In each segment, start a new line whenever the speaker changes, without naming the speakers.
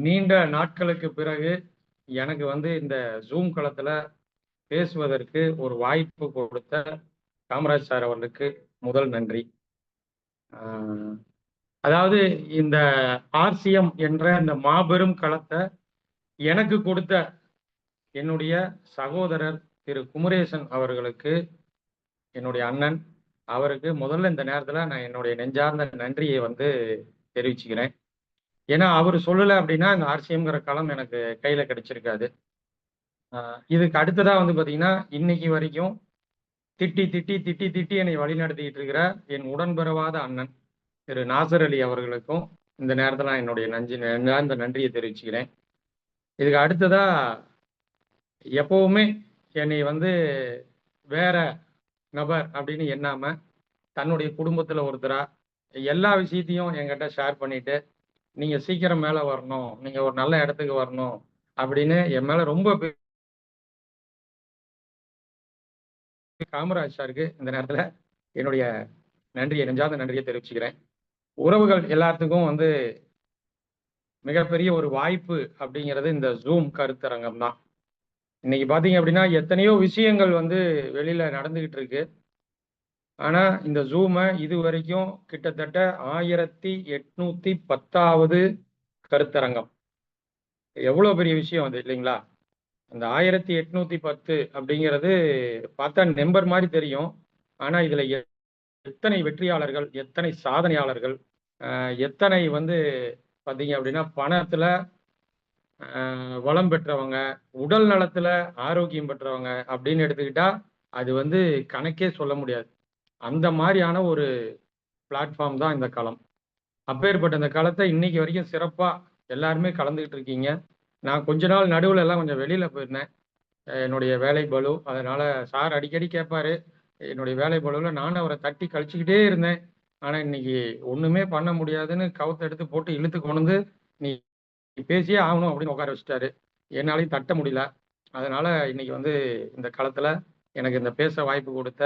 நீண்ட நாட்களுக்கு பிறகு எனக்கு வந்து இந்த ஜூம் களத்துல பேசுவதற்கு ஒரு வாய்ப்பு கொடுத்த காமராஜ் சார் அவர்களுக்கு முதல் நன்றி. அதாவது இந்த ஆர்சிஎம் என்ற இந்த மாபெரும் களத்தை எனக்கு கொடுத்த என்னுடைய சகோதரர் திரு குமரேசன் அவர்களுக்கு, என்னுடைய அண்ணன் அவருக்கு முதல்ல இந்த நேரத்தில் நான் என்னுடைய நெஞ்சார்ந்த நன்றியை வந்து தெரிவிச்சுக்கிறேன். ஏன்னா அவர் சொல்லலை அப்படின்னா இந்த ஆர்சிஎம்ங்கிற களம் எனக்கு கையில கிடைச்சிருக்காது. இதுக்கு அடுத்ததா வந்து பாத்தீங்கன்னா இன்னைக்கு வரைக்கும் திட்டி திட்டி திட்டி திட்டி என்னை வழி நடத்திக்கிட்டு இருக்கிற என் உடன்பிறவாத அண்ணன் திரு நாசர் அலி அவர்களுக்கும் இந்த நேரத்தில் நான் என்னுடைய நெஞ்சார்ந்த நன்றியை தெரிவிச்சுக்கிறேன். இதுக்கு அடுத்ததா எப்பவுமே என்னை வந்து வேற நபர் அப்படின்னு எண்ணாம தன்னுடைய குடும்பத்துல ஒருத்தரா எல்லா விஷயத்தையும் என்கிட்ட ஷேர் பண்ணிட்டு நீங்க சீக்கிரம் மேல வரணும், நீங்க ஒரு நல்ல இடத்துக்கு வரணும் அப்படின்னு என் மேல ரொம்ப காமராஜ் சாருக்கு இந்த நேரத்துல என்னுடைய நன்றியை நெஞ்சார்ந்த நன்றியை தெரிவிச்சுக்கிறேன். உறவுகள் எல்லாத்துக்கும் வந்து மிகப்பெரிய ஒரு வாய்ப்பு அப்படிங்கிறது இந்த ஜூம் கருத்தரங்கம் தான். இன்னைக்கு பாத்தீங்க அப்படின்னா எத்தனையோ விஷயங்கள் வந்து வெளியில நடந்துகிட்டு இருக்கு. ஆனா இந்த ஜூமை இது வரைக்கும் கிட்டத்தட்ட 1810வது கருத்தரங்கம். எவ்வளவு பெரிய விஷயம் அது இல்லைங்களா? அந்த 1810 அப்படிங்கிறது பார்த்தா நம்பர் மாதிரி தெரியும். ஆனா இதுல எத்தனை வெற்றியாளர்கள், எத்தனை சாதனையாளர்கள், எத்தனை வந்து பார்த்தீங்க அப்படின்னா பணத்துல வளம் பெற்றவங்க, உடல் நலத்துல ஆரோக்கியம் பெற்றவங்க அப்படின்னு எடுத்துக்கிட்டா அது வந்து கணக்கே சொல்ல முடியாது. அந்த மாதிரியான ஒரு பிளாட்ஃபார்ம் தான் இந்த களம். அப்பேற்பட்ட இந்த களத்தை இன்னைக்கு வரைக்கும் சிறப்பா எல்லாருமே கலந்துகிட்டு இருக்கீங்க. நான் கொஞ்ச நாள் நடுவில் எல்லாம் கொஞ்சம் வெளியில போயிருந்தேன், என்னுடைய வேலை பளு. அதனால சார் அடிக்கடி கேட்பாரு, என்னுடைய வேலை பளுவில் நானும் அவரை தட்டி கழிச்சுக்கிட்டே இருந்தேன். ஆனா இன்னைக்கு ஒண்ணுமே பண்ண முடியாதுன்னு கவுத்தை எடுத்து போட்டு இழுத்து கொண்டு நீ பேசியே ஆகணும் அப்படின்னு உட்கார வச்சுட்டாரு. என்னாலையும் தட்ட முடியல. அதனால இன்னைக்கு வந்து இந்த களத்துல எனக்கு இந்த பேச வாய்ப்பு கொடுத்த,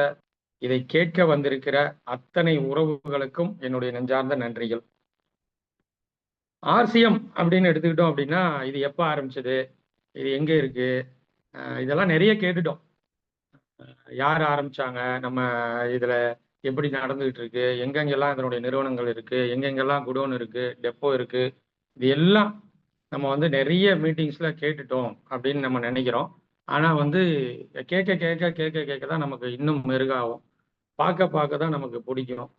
இதை கேட்க வந்திருக்கிற அத்தனை உறவுகளுக்கும் என்னுடைய நெஞ்சார்ந்த நன்றிகள். ஆர்சிஎம் அப்படின்னு எடுத்துக்கிட்டோம் அப்படின்னா இது எப்போ ஆரம்பிச்சது, இது எங்க இருக்கு, இதெல்லாம் நிறைய கேட்டுட்டோம். யார் ஆரம்பிச்சாங்க, நம்ம இதுல எப்படி நடந்துகிட்டு இருக்கு, எங்கெங்கெல்லாம் இதனுடைய நிறுவனங்கள் இருக்கு, எங்கெங்கெல்லாம் குடோன் இருக்கு, டெப்போ இருக்கு, இது எல்லாம் நம்ம வந்து நிறைய மீட்டிங்ஸ்ல கேட்டுட்டோம் அப்படின்னு நம்ம நினைக்கிறோம். ஆனா வந்து கேட்க கேட்க கேட்க கேட்க தான் நமக்கு இன்னும் மெருகாகும். பார்க்க பார்க்க தான் நமக்கு பிடிக்கும்.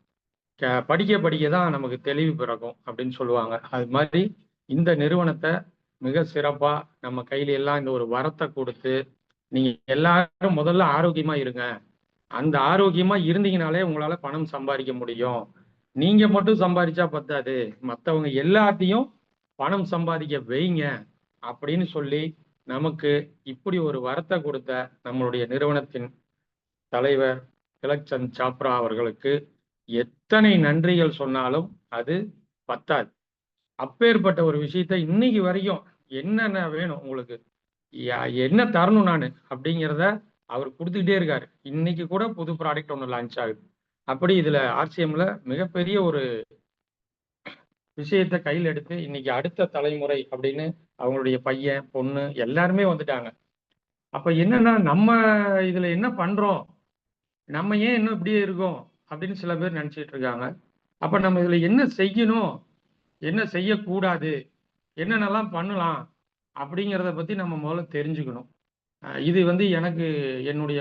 படிக்க படிக்க தான் நமக்கு தெளிவு பிறக்கும் அப்படின்னு சொல்லுவாங்க. அது மாதிரி இந்த நிறுவனத்தை மிக சிறப்பா நம்ம கையில எல்லாம் இந்த ஒரு வரத்தை கொடுத்து, நீங்க எல்லாரும் முதல்ல ஆரோக்கியமா இருங்க. அந்த ஆரோக்கியமா இருந்தீங்கனாலே உங்களால பணம் சம்பாதிக்க முடியும். நீங்க மட்டும் சம்பாதிச்சா பத்தாது, மற்றவங்க எல்லாத்தையும் பணம் சம்பாதிக்க வைங்க அப்படின்னு சொல்லி நமக்கு இப்படி ஒரு வரத்தை கொடுத்த நம்மளுடைய நிறுவனத்தின் தலைவர் திலக்சந்த் சாப்ரா அவர்களுக்கு எத்தனை நன்றிகள் சொன்னாலும் அது பத்தாது. அப்பேற்பட்ட ஒரு விஷயத்த இன்னைக்கு வரைக்கும் என்னென்ன வேணும் உங்களுக்கு, என்ன தரணும் நான் அப்படிங்கிறத அவர் கொடுத்துக்கிட்டே இருக்காரு. இன்னைக்கு கூட புது ப்ராடக்ட் ஒன்று லான்ச் ஆகுது. அப்படி இதுல ஆர்சிஎம்ல மிகப்பெரிய ஒரு விஷயத்த கையில் எடுத்து இன்னைக்கு அடுத்த தலைமுறை அப்படின்னு அவங்களுடைய பையன் பொண்ணு எல்லாருமே வந்துட்டாங்க. அப்ப என்னன்னா நம்ம இதுல என்ன பண்றோம், நம்ம ஏன் இன்னும் இப்படியே இருக்கோம் அப்படின்னு சில பேர் நினைச்சிட்டு இருக்காங்க. அப்ப நம்ம இதுல என்ன செய்யணும், என்ன செய்யக்கூடாது, என்னென்னலாம் பண்ணலாம் அப்படிங்கிறத பத்தி நம்ம முதல்ல தெரிஞ்சுக்கணும். இது வந்து எனக்கு என்னுடைய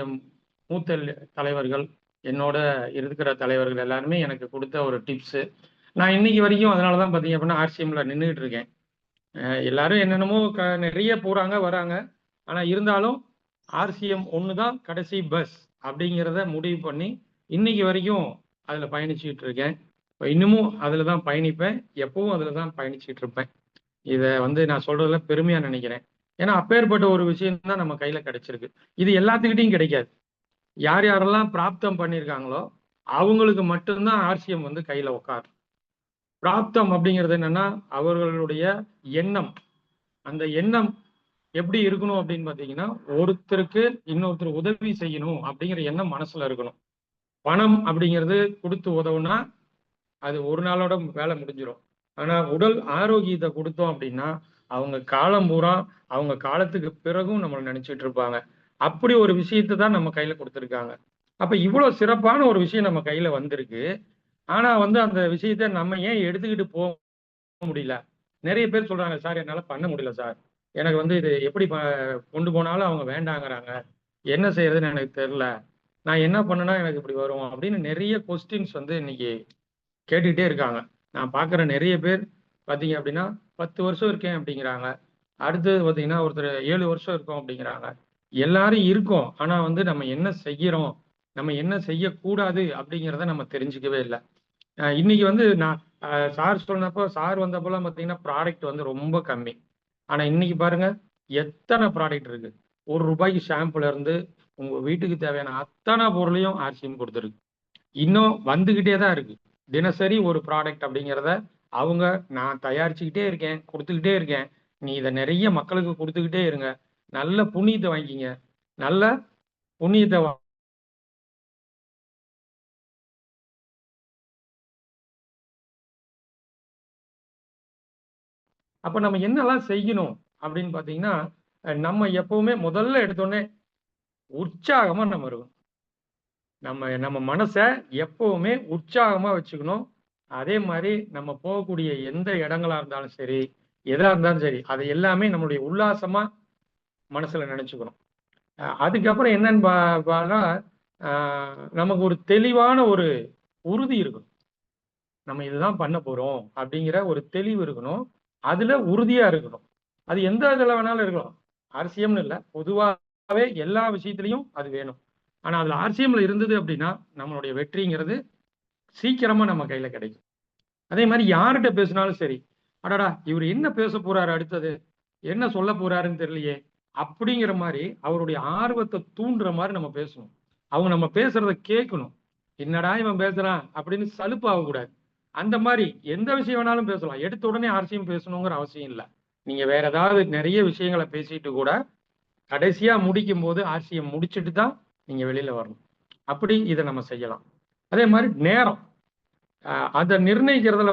மூத்த தலைவர்கள், என்னோட இருக்கிற தலைவர்கள் எல்லாருமே எனக்கு கொடுத்த ஒரு டிப்ஸு. நான் இன்னைக்கு வரைக்கும் அதனாலதான் பாத்தீங்க அப்படின்னா ஆர்சிஎம்ல நின்றுட்டு இருக்கேன். எல்லாரும் என்னென்னமோ நிறைய போறாங்க வராங்க. ஆனா இருந்தாலும் ஆர்சிஎம் ஒண்ணுதான் கடைசி பஸ் அப்படிங்கிறத முடிவு பண்ணி இன்னைக்கு வரைக்கும் அதுல பயணிச்சுட்டு இருக்கேன். இன்னமும் அதுல தான் பயணிப்பேன், எப்பவும் அதுல தான் பயணிச்சுட்டு இருப்பேன். இதை வந்து நான் சொல்றதுல பெருமையா நினைக்கிறேன். ஏன்னா அப்பேற்பட்ட ஒரு விஷயம் தான் நம்ம கையில கிடைச்சிருக்கு. இது எல்லாத்துக்கிட்டையும் கிடைக்காது. யார் யாரெல்லாம் பிராப்தம் பண்ணியிருக்காங்களோ அவங்களுக்கு மட்டும்தான் ஆர்சிஎம் வந்து கையில உட்காரும். பிராப்தம் அப்படிங்கிறது என்னன்னா அவர்களுடைய எண்ணம். அந்த எண்ணம் எப்படி இருக்கணும் அப்படின்னு பாத்தீங்கன்னா, ஒருத்தருக்கு இன்னொருத்தர் உதவி செய்யணும் அப்படிங்கிற எண்ணம் மனசுல இருக்கணும். பணம் அப்படிங்கிறது கொடுத்து உதவுனா அது ஒரு நாளோட வேலை முடிஞ்சிடும். ஆனா உடல் ஆரோக்கியத்தை கொடுத்தோம் அப்படின்னா அவங்க காலம் பூரா அவங்க காலத்துக்கு பிறகும் நம்மளை நினைச்சிட்டு இருப்பாங்க. அப்படி ஒரு விஷயத்தை தான் நம்ம கையில கொடுத்துருக்காங்க. அப்ப இவ்வளவு சிறப்பான ஒரு விஷயம் நம்ம கையில வந்திருக்கு. ஆனா வந்து அந்த விஷயத்த நம்ம ஏன் எடுத்துக்கிட்டு போக முடியல? நிறைய பேர் சொல்றாங்க, சார் என்னால பண்ண முடியல சார். எனக்கு வந்து இது எப்படி கொண்டு போனாலும் அவங்க வேண்டாங்கிறாங்க. என்ன செய்யறதுன்னு எனக்கு தெரியல. நான் என்ன பண்ணனா எனக்கு இப்படி வரும் அப்படின்னு நிறைய கொஸ்டின்ஸ் வந்து இன்னைக்கு கேட்டுக்கிட்டே இருக்காங்க. நான் பார்க்குற நிறைய பேர் பார்த்தீங்க அப்படின்னா 10 வருஷம் இருக்கேன் அப்படிங்கிறாங்க. அடுத்தது பார்த்தீங்கன்னா ஒருத்தர் 7 வருஷம் இருக்கோம் அப்படிங்கிறாங்க. எல்லாரும் இருக்கோம். ஆனா வந்து நம்ம என்ன செய்கிறோம்? நம்ம என்ன செய்யக்கூடாது? அப்படிங்கிறத நம்ம தெரிஞ்சுக்கவே இல்ல. இன்னைக்கு வந்து நான் சார் சொன்னப்போ சார் வந்தப்போலாம் பார்த்தீங்கன்னா, ப்ராடக்ட் வந்து ரொம்ப கம்மி. ஆனா இன்னைக்கு பாருங்க, எத்தன ப்ராடக்ட் இருக்கு. ரூ. 1 ஷாம்புல இருந்து உங்க வீட்டுக்கு தேவையான அத்தன பொருளையும் ஆர்சிஎம் குடுத்துருக்கு. இன்னும் வந்துகிட்டே தான் இருக்கு. தினசரி ஒரு ப்ராடக்ட் அப்படிங்கிறத அவங்க நான் தயாரிச்சுக்கிட்டே இருக்கேன், குடுத்துக்கிட்டே இருக்கேன். நீ இத நிறைய மக்களுக்கு குடுத்துக்கிட்டே இருங்க. நல்ல புண்ணியத்த வாங்கிக்கிங்க. நல்ல புண்ணியத்த அப்ப நம்ம என்னெல்லாம் செய்யணும் அப்படின்னு பார்த்தீங்கன்னா, நம்ம எப்பவுமே முதல்ல எடுத்தோனே உற்சாகமா நம்ம இருக்கணும். நம்ம நம்ம மனச எப்பவுமே உற்சாகமா வச்சுக்கணும். அதே மாரி நம்ம போகக்கூடிய எந்த இடங்களா இருந்தாலும் சரி, எதா இருந்தாலும் சரி, அதை எல்லாமே நம்மளுடைய உல்லாசமா மனசுல நெனச்சுக்கணும். அதுக்கப்புறம் என்னன்னு பார்த்தா, அ நமக்கு ஒரு தெளிவான ஒரு உறுதி இருக்கணும். நம்ம இதுதான் பண்ண போறோம் அப்படிங்கிற ஒரு தெளிவு இருக்கணும். அதுல உறுதியா இருக்கணும். அது எந்த இதுல வேணாலும் இருக்கலாம். ஆர்சிஎம்னு இல்ல. பொதுவாவே எல்லா விஷயத்திலயும் அது வேணும். ஆனா அதுல ஆர்சிஎம்ல இருந்தது அப்படின்னா, நம்மளுடைய வெற்றிங்கிறது சீக்கிரமா நம்ம கையில கிடைக்கும். அதே மாரி யார்ட்ட பேசினாலும் சரி, அடடா! இவரு என்ன பேசப் போறாரு அடுத்தது? என்ன சொல்லப் போறாருன்னு தெரியலையே! அப்படிங்கிற மாரி அவருடைய ஆர்வத்த தூண்டுற மாரி நம்ம பேசணும். அவங்க நம்ம பேசுறத கேட்கணும். என்னடா இவன் பேசுறான் அப்படின்னு சலுப்பாகக்கூடாது. அந்த மாரி எந்த விஷயம் வேணாலும் பேசலாம். எடுத்த உடனே ஆர்சிஎம் பேசணுங்கிற அவசியம் இல்ல. நீங்க வேற ஏதாவது நெறைய விஷயங்கள பேசிட்டு கூட, கடைசியா முடிக்கும்போது ஆர்சிஎம் முடிச்சுட்டு தான் நீங்க வெளியில வரணும். அப்படி இத நம்ம செய்யலாம். அதே மாரி நேரம். அத நிர்ணயிக்கிறதுல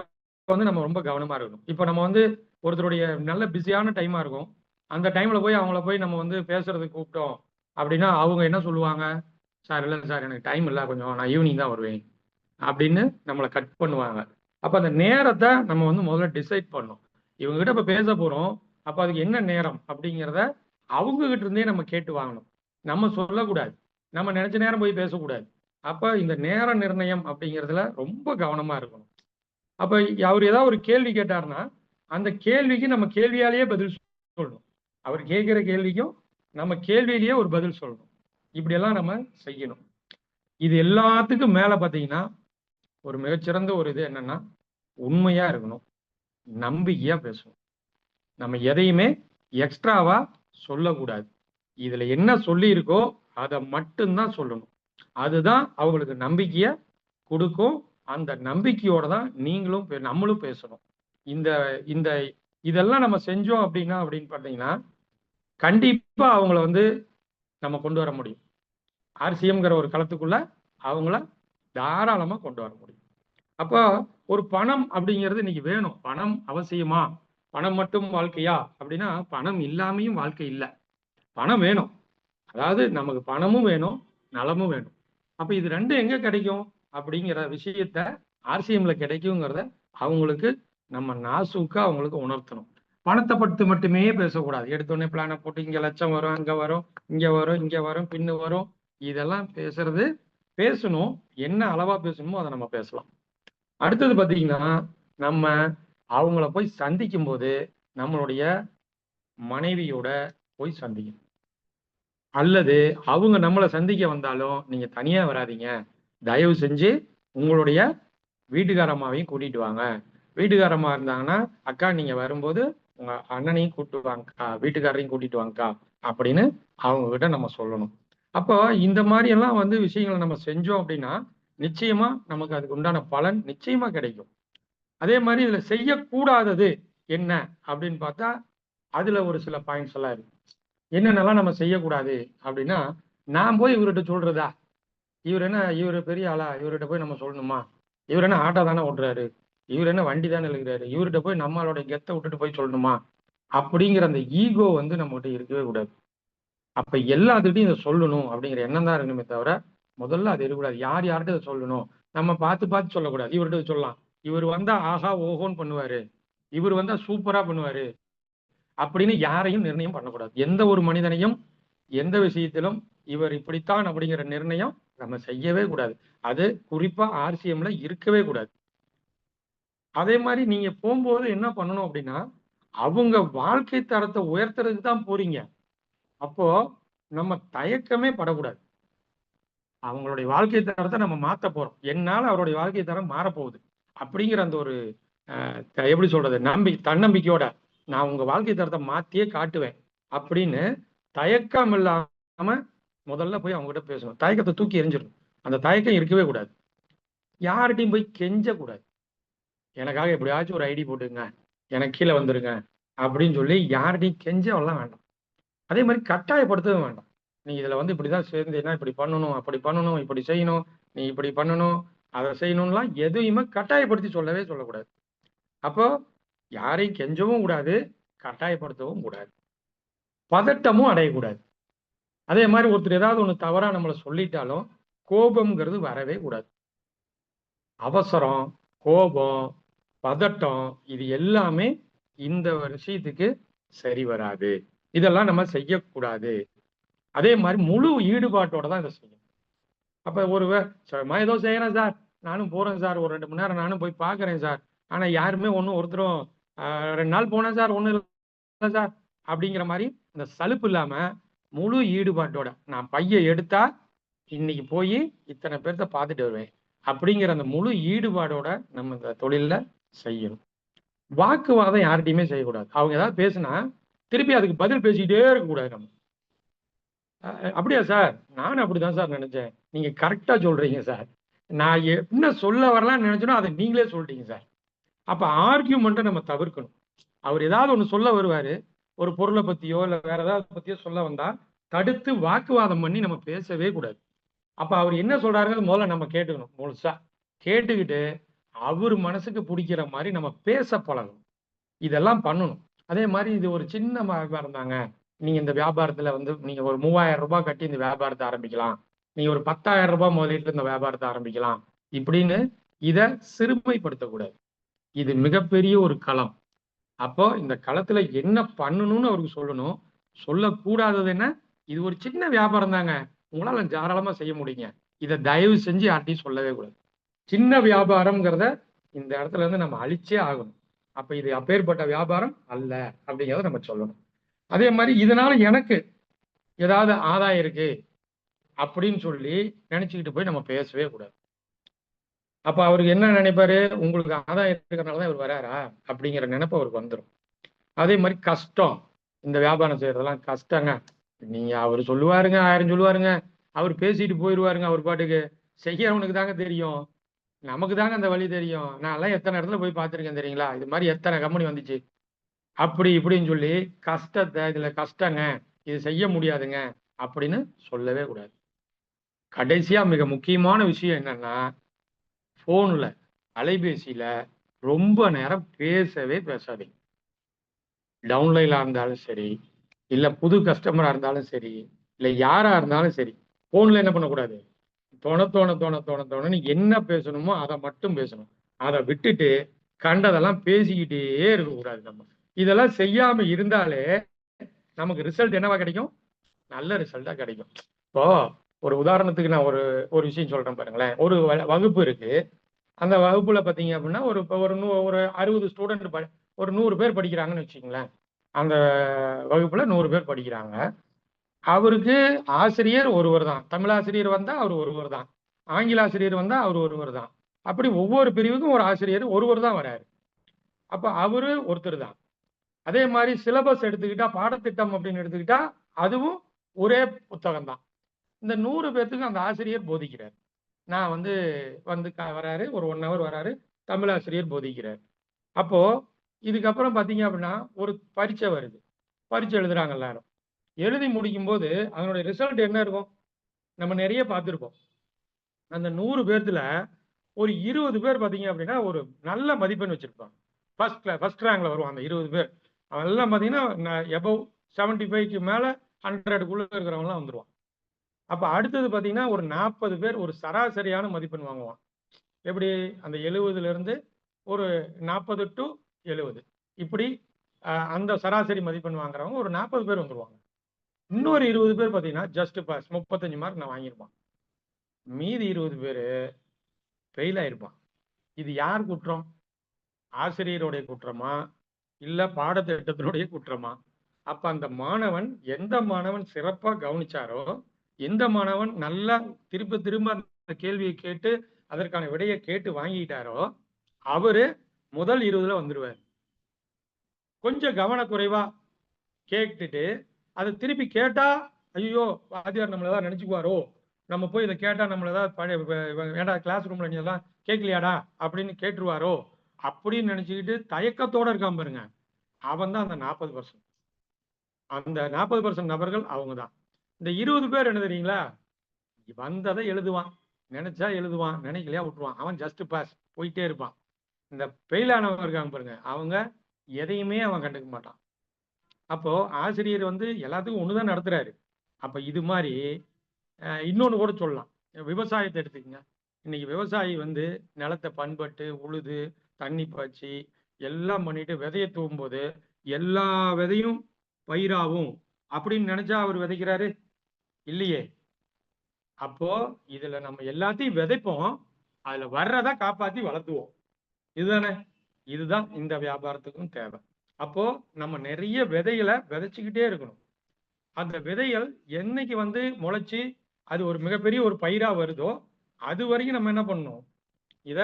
வந்து நம்ம ரொம்ப கவனமா இருக்கணும். இப்ப நம்ம வந்து ஒருத்தருடைய நல்ல பிஸியான டைமா இருக்கும். அந்த டைம்ல போய் அவங்கள போய் நம்ம வந்து பேசுறதுக்கு கூப்பிட்டோம் அப்படின்னா, அவங்க என்ன சொல்லுவாங்க? "சார் இல்ல சார் எனக்கு டைம் இல்ல கொஞ்சம். நான் ஈவினிங் தான் வருவேன்." அப்படின்னு நம்மள கட் பண்ணுவாங்க. அப்ப அந்த நேரத்த நம்ம வந்து முதல்ல டிசைட் பண்ணணும். இவங்க கிட்ட இப்ப பேச போறோம். அப்ப அதுக்கு என்ன நேரம் அப்படிங்கிறத அவங்க கிட்ட இருந்தே நம்ம கேட்டு வாங்கணும். நம்ம சொல்லக்கூடாது. நம்ம நெனச்ச நேரம் போய் பேசக்கூடாது. அப்ப இந்த நேர நிர்ணயம் அப்படிங்கிறதுல ரொம்ப கவனமா இருக்கணும். அப்ப அவரு ஏதாவது ஒரு கேள்வி கேட்டாருன்னா, அந்த கேள்விக்கு நம்ம கேள்வியாலேயே பதில் சொல்லணும். அவர் கேட்கிற கேள்விக்கும் நம்ம கேள்வியிலேயே ஒரு பதில் சொல்லணும். இப்படியெல்லாம் நம்ம செய்யணும். இது எல்லாத்துக்கும் மேல பார்த்தீங்கன்னா, ஒரு மிகச்சிறந்த ஒரு இது என்னன்னா, உண்மையா இருக்கணும். நம்பிக்கையா பேசணும். நம்ம எதையுமே எக்ஸ்ட்ராவா சொல்லக்கூடாது. இதுல என்ன சொல்லியிருக்கோ, அத மட்டும் தான் சொல்லணும். அதுதான் அவங்களுக்கு நம்பிக்கைய குடுக்கும். அந்த நம்பிக்கையோட தான் நீங்களும் நம்மளும் பேசணும். இந்த இந்த இதெல்லாம் நம்ம செஞ்சோம் அப்படின்னா அப்படின்னு பார்த்தீங்கன்னா, கண்டிப்பா அவங்கள வந்து நம்ம கொண்டு வர முடியும். ஆர்சிஎம்ங்கிற ஒரு களத்துக்குள்ள அவங்கள தாராளமா கொண்டு வர முடியும். அப்போ ஒரு பணம் அப்படிங்கிறது இன்னைக்கு வேணும். பணம் அவசியமா? பணம் மட்டும் வாழ்க்கையா? அப்படின்னா, பணம் இல்லாமயும் வாழ்க்கை இல்ல. பணம் வேணும். அதாவது நமக்கு பணமும் வேணும், நலமும் வேணும். அப்ப இது 2ம் எங்க கிடைக்கும்? அப்படிங்கிற விஷயத்த ஆர்சிஎம்ல கிடைக்குங்கிறத அவங்களுக்கு நம்ம நாசூக்கா அவங்களுக்கு உணர்த்தணும். பணத்த பத்தி மட்டுமே பேசக்கூடாது. எடுத்தோனே பிளான போட்டு இங்க லட்சம் வரும், அங்க வரும், இங்க வரும், இங்க வரும், பின்னு வரும். இதெல்லாம் பேசுறது பேசணும். என்ன அளவா பேசணுமோ அத நம்ம பேசலாம். அடுத்தது பார்த்தீங்கன்னா, நம்ம அவங்கள போய் சந்திக்கும்போது, நம்மளுடைய மனைவியோட போய் சந்திக்கணும். அல்லது அவங்க நம்மள சந்திக்க வந்தாலும், நீங்க தனியா வராதீங்க. தயவு செஞ்சு உங்களுடைய வீட்டுக்காரம்மாவையும் கூட்டிட்டு வாங்க. வீட்டுக்காரம்மா இருந்தாங்கன்னா, "அக்கா நீங்க வரும்போது உங்க அண்ணனையும் கூட்டு வாங்கக்கா, வீட்டுக்காரரையும் கூட்டிட்டு வாங்கக்கா" அப்படின்னு அவங்க கிட்ட நம்ம சொல்லணும். அப்போ இந்த மாரி எல்லாம் வந்து விஷயங்கள நம்ம செஞ்சோம் அப்படின்னா, நிச்சயமா நமக்கு அதுக்கு உண்டான பலன் நிச்சயமா கிடைக்கும். அதே மாரி இதுல செய்யக்கூடாதது என்ன அப்படின்னு பார்த்தா, அதுல ஒரு சில பாயிண்ட்ஸ் எல்லாம் இருக்கு. என்னென்னலாம் நம்ம செய்யக்கூடாது அப்படின்னா, நான் போய் இவர்ட்ட சொல்றதா? இவரு பெரிய ஆளா? இவர்ட்ட போய் நம்ம சொல்லணுமா? இவரு என்ன ஆட்டோ தானே ஓட்டுறாரு. இவரு என்ன வண்டி தானே இழுக்குறாரு. இவர்ட்ட போய் நம்மளுடைய கெத்த விட்டுட்டு போய் சொல்லணுமா? அப்படிங்கிற அந்த ஈகோ வந்து நம்மகிட்ட இருக்கவே கூடாது. அப்ப எல்லாத்துக்கிட்டையும் இதை சொல்லணும் அப்படிங்கிற எண்ணம் தான் இருக்கணுமே தவிர முதல்ல அது இருக்கக்கூடாது. யார் யார்கிட்ட இதை சொல்லணும், நம்ம பார்த்து பார்த்து சொல்லக்கூடாது. இவர்கிட்ட சொல்லலாம், இவர் வந்தா ஆஹா ஓஹோன்னு பண்ணுவாரு, இவர் வந்தா சூப்பரா பண்ணுவாரு அப்படின்னு யாரையும் நிர்ணயம் பண்ணக்கூடாது. எந்த ஒரு மனிதனையும் எந்த விஷயத்திலும் இவர் இப்படித்தான் அப்படிங்கிற நிர்ணயம் நம்ம செய்யவே கூடாது. அது குறிப்பா ஆர்சிஎம்ல இருக்கவே கூடாது. அதே மாதிரி நீங்க போகும்போது என்ன பண்ணணும் அப்படின்னா, அவங்க வாழ்க்கை தரத்தை உயர்த்துறதுக்கு தான் போறீங்க. அப்போ நம்ம தயக்கமே படக்கூடாது. அவங்களுடைய வாழ்க்கை தரத்தை நம்ம மாத்த போறோம். என்னால அவருடைய வாழ்க்கை தரம் மாறப்போகுது அப்படிங்கிற அந்த ஒரு எப்படி சொல்றது, தன்னம்பிக்கையோட நான் உங்க வாழ்க்கை தரத்தை மாத்தியே காட்டுவேன் அப்படின்னு தயக்கம் இல்லாம முதல்ல போய் அவங்க கிட்ட பேசணும். தயக்கத்தை தூக்கி எரிஞ்சிடணும். அந்த தயக்கம் இருக்கவே கூடாது. யார்கிட்டையும் போய் கெஞ்ச கூடாது. எனக்காக எப்படியாச்சும் ஒரு ஐடி போட்டுங்க, எனக்கு கீழே வந்துருங்க அப்படின்னு சொல்லி யார்கிட்டையும் கெஞ்சவெல்லாம் வேண்டாம். அதே மாதிரி கட்டாயப்படுத்தவும் வேண்டாம். நீ இதுல வந்து இப்படிதான் சேர்ந்தீங்கன்னா இப்படி பண்ணணும், அப்படி பண்ணணும், இப்படி செய்யணும், நீ இப்படி பண்ணணும், அதை செய்யணும்லாம் எதையுமே கட்டாயப்படுத்தி சொல்லவே சொல்லக்கூடாது. அப்போ யாரையும் கெஞ்சவும் கூடாது, கட்டாயப்படுத்தவும் கூடாது, பதட்டமும் அடையக்கூடாது. அதே மாதிரி ஒருத்தர் ஏதாவது ஒண்ணு தவறா நம்மளை சொல்லிட்டாலும் கோபம்ங்கிறது வரவே கூடாது. அவசரம், கோபம், பதட்டம் இது எல்லாமே இந்த விஷயத்துக்கு சரி வராது. இதெல்லாம் நம்ம செய்யக்கூடாது. அதே மாதிரி முழு ஈடுபாட்டோட தான் இதை செய்யணும். அப்ப ஏதோ செய்யறேன் சார், நானும் போறேன் சார், ஒரு 2 மணி நேரம் நானும் போய் பாக்குறேன் சார், ஆனா யாருமே ஒருத்தரும் 2 நாள் போனேன் சார், ஒண்ணு இல்லை சார் அப்படிங்கிற மாதிரி இந்த சலுப்பு இல்லாம முழு ஈடுபாட்டோட நான் பைய எடுத்தா இன்னைக்கு போய் இத்தனை பேர்த்த பார்த்துட்டு வருவேன் அப்படிங்கிற அந்த முழு ஈடுபாடோட நம்ம இந்த தொழில செய்யணும். வாக்குவாதம் யார்கிட்டையுமே செய்யக்கூடாது. அவங்க ஏதாவது பேசுனா திருப்பி அதுக்கு பதில் பேசிக்கிட்டே இருக்கக்கூடாது. நம்ம அப்படியா சார், நானும் அப்படிதான் சார் நினைச்சேன், நீங்க கரெக்டா சொல்றீங்க சார், நான் என்ன சொல்ல வரலாம்னு நினைச்சனோ அதை நீங்களே சொல்லிட்டீங்க சார். அப்ப ஆர்கியூமெண்ட்டை நம்ம தவிர்க்கணும். அவர் ஏதாவது ஒண்ணு சொல்ல வருவாரு, ஒரு பொருளை பத்தியோ இல்ல வேற ஏதாவது பத்தியோ சொல்ல வந்தா தடுத்து வாக்குவாதம் பண்ணி நம்ம பேசவே கூடாது. அப்ப அவர் என்ன சொல்றாருன்னு முதல்ல நம்ம கேட்டுக்கணும். முழுசா கேட்டுக்கிட்டு அவர் மனசுக்கு பிடிக்கிற மாதிரி நம்ம பேச பழகணும். இதெல்லாம் பண்ணணும். அதே மாதிரி இது ஒரு சின்ன வியாபாரம் தாங்க, நீங்க இந்த வியாபாரத்துல வந்து நீங்க ஒரு 3000 ரூபாய் கட்டி இந்த வியாபாரத்தை ஆரம்பிக்கலாம், நீங்க ஒரு 10,000 ரூபாய் முதலீட்டு இந்த வியாபாரத்தை ஆரம்பிக்கலாம் இப்படின்னு இத சிறுமைப்படுத்தக்கூடாது. இது மிகப்பெரிய ஒரு களம். அப்போ இந்த களத்துல என்ன பண்ணணும்னு அவருக்கு சொல்லணும். சொல்லக்கூடாதது என்ன, இது ஒரு சின்ன வியாபாரம் தாங்க, உங்களால தாராளமா செய்ய முடியுங்க, இதை தயவு செஞ்சு யார்ட்டையும் சொல்லவே கூடாது. சின்ன வியாபாரம்ங்கிறத இந்த இடத்துல இருந்து நம்ம அழிச்சே ஆகணும். அப்ப இது அப்பேற்பட்ட வியாபாரம் அல்ல அப்படிங்கிறத நம்ம சொல்லணும். அதே மாதிரி இதனால எனக்கு ஏதாவது ஆதாயம் இருக்கு அப்படின்னு சொல்லி நினைச்சுக்கிட்டு போய் நம்ம பேசவே கூடாது. அப்ப அவருக்கு என்ன நினைப்பாரு, உங்களுக்கு ஆதாயம் இருக்கிறதுனாலதான் இவர் வராரா அப்படிங்கிற நினைப்பு அவருக்கு வந்துடும். அதே மாதிரி கஷ்டம், இந்த வியாபாரம் செய்யறதெல்லாம் கஷ்டங்க, நீங்க அவர் சொல்லுவாருங்க, 1000 சொல்லுவாருங்க, அவர் பேசிட்டு போயிடுவாருங்க, அவர் பாட்டுக்கு, செய்யறவனுக்கு தாங்க தெரியும், நமக்கு தாங்க அந்த வழி தெரியும், நான் எல்லாம் எத்தனை இடத்துல போய் பார்த்துருக்கேன் தெரியுங்களா, இது மாதிரி எத்தனை கம்பெனி வந்துச்சு அப்படி இப்படின்னு சொல்லி கஷ்டத்தை, இதுல கஷ்டங்க, இது செய்ய முடியாதுங்க அப்படின்னு சொல்லவே கூடாது. கடைசியா மிக முக்கியமான விஷயம் என்னன்னா, போன்ல அலைபேசியில ரொம்ப நேரம் பேசவே பேசாதீங்க. டவுன்லைனா இருந்தாலும் சரி, இல்ல புது கஸ்டமரா இருந்தாலும் சரி, இல்ல யாரா இருந்தாலும் சரி, போன்ல என்ன பண்ணக்கூடாது, தோணன்னு என்ன பேசணுமோ அதை மட்டும் பேசணும். அதை விட்டுட்டு கண்டதெல்லாம் பேசிக்கிட்டே இருக்கக்கூடாது. நம்ம இதெல்லாம் செய்யாம இருந்தாலே நமக்கு ரிசல்ட் என்னவா கிடைக்கும், நல்ல ரிசல்ட்டா கிடைக்கும். இப்போ ஒரு உதாரணத்துக்கு நான் ஒரு விஷயம் சொல்றேன் பாருங்களேன். ஒரு வகுப்பு இருக்கு, அந்த வகுப்புல பாத்தீங்க அப்படின்னா ஒரு 60 ஸ்டூடெண்ட், ஒரு 100 பேர் படிக்கிறாங்கன்னு வச்சுக்கோங்களேன். அந்த வகுப்புல 100 பேர் படிக்கிறாங்க. அவருக்கு ஆசிரியர் ஒருவர் தான், தமிழாசிரியர் வந்தா அவர் ஒருவர் தான், ஆங்கில ஆசிரியர் வந்தா அவர் ஒருவர் தான், அப்படி ஒவ்வொரு பிரிவுக்கும் ஒரு ஆசிரியர் ஒருவர் தான் வராரு. அப்ப அவரு ஒருத்தர் தான். அதே மாதிரி சிலபஸ் எடுத்துக்கிட்டா, பாடத்திட்டம் அப்படின்னு எடுத்துக்கிட்டா அதுவும் ஒரே புத்தகம் தான். இந்த 100 பேர்த்துக்கு அந்த ஆசிரியர் போதிக்கிறார். நான் வந்து வராரு, ஒரு 1 hour வராரு, தமிழாசிரியர் போதிக்கிறார். அப்போ இதுக்கப்புறம் பாத்தீங்க அப்படின்னா ஒரு பரீட்சை வருது, பரீட்சை எழுதுறாங்க எல்லாரும். எழுதி முடிக்கும் போது அதனுடைய ரிசல்ட் என்ன இருக்கும், நம்ம நிறைய பார்த்திருப்போம். அந்த 100 பேர்த்துல ஒரு 20 பேர் பாத்தீங்க அப்படின்னா ஒரு நல்ல மதிப்பெண் வச்சிருப்பாங்க, ஃபர்ஸ்ட் ரேங்க்ல வருவாங்க. அந்த 20 பேர் அவெல்லாம் பார்த்தீங்கன்னா எபவ் 75க்கு மேலே 100க்குள்ளே இருக்கிறவங்களாம் வந்துடுவான். அப்போ அடுத்தது பார்த்தீங்கன்னா ஒரு 40 பேர் ஒரு சராசரியான மதிப்பெண் வாங்குவான். எப்படி அந்த 70லேருந்து ஒரு 40 டு 70 இப்படி அந்த சராசரி மதிப்பெண் வாங்குறவங்க ஒரு 40 பேர் வந்துருவாங்க. இன்னொரு 20 பேர் பார்த்தீங்கன்னா ஜஸ்ட் பாஸ் 35 மார்க் நான் வாங்கியிருப்பான். மீதி 20 பேர் ஃபெயில் ஆயிருப்பான். இது யார் குற்றம்? ஆசிரியருடைய குற்றமா? இல்ல பாடத்திட்டத்தினுடைய குற்றமா? அப்ப அந்த மாணவன் எந்த மாணவன் சிறப்பா கவனிச்சாரோ, எந்த மாணவன் நல்லா திரும்ப திரும்ப அந்த கேள்வியை கேட்டு அதற்கான விடையை கேட்டு வாங்கிட்டாரோ, அவரு முதல் 20ல வந்துருவார். கொஞ்சம் கவனக்குறைவா கேட்டுட்டு அதை திருப்பி கேட்டா, ஐயோ வாத்தியார் நம்மள ஏதாவது நினைச்சுக்குவாரோ, நம்ம போய் இதை கேட்டா நம்மள ஏதாவது ஏடா கிளாஸ் ரூம்ல நீ எல்லாம் கேட்கலையாடா அப்படின்னு கேட்டுருவாரோ அப்படின்னு நினைச்சுக்கிட்டு தயக்கத்தோட இருக்காம பாருங்க, அவன் தான் அந்த 40%. அந்த 40% நபர்கள் அவங்க தான். இந்த 20 பேர் என்ன தெரியுங்களா, வந்ததை எழுதுவான், நினைச்சா எழுதுவான், நினைக்கலையா விட்டுருவான். அவன் ஜஸ்ட் பாஸ் போயிட்டே இருப்பான். இந்த ஃபெயில் ஆனவங்க இருக்காங்க பாருங்க, அவங்க எதையுமே அவன் கண்டுக்க மாட்டான். அப்போ ஆசிரியர் வந்து எல்லாத்துக்கும் ஒண்ணுதான் நடத்துறாரு. அப்ப இது மாதிரி இன்னொன்னு கூட சொல்லலாம். விவசாயத்தை எடுத்துக்கங்க. இன்னைக்கு விவசாயி வந்து நிலத்தை பண்பட்டு உழுது தண்ணி பாய்ச்சி எல்லாம் பண்ணிட்டு விதையை தூவும்போது எல்லா விதையும் பயிராகும் அப்படின்னு நினைச்சா அவர் விதைக்கிறாரு இல்லையே. அப்போ இதுல நம்ம எல்லாத்தையும் விதைப்போம், அதுல வர்றதை காப்பாத்தி வளர்த்துவோம். இதுதானே, இதுதான் இந்த வியாபாரத்துக்கும் தேவை. அப்போ நம்ம நிறைய விதைகளை விதைச்சுக்கிட்டே இருக்கணும். அந்த விதைகள் என்னைக்கு வந்து முளைச்சு அது ஒரு மிகப்பெரிய ஒரு பயிரா வருதோ அது வரைக்கும் நம்ம என்ன பண்ணணும், இத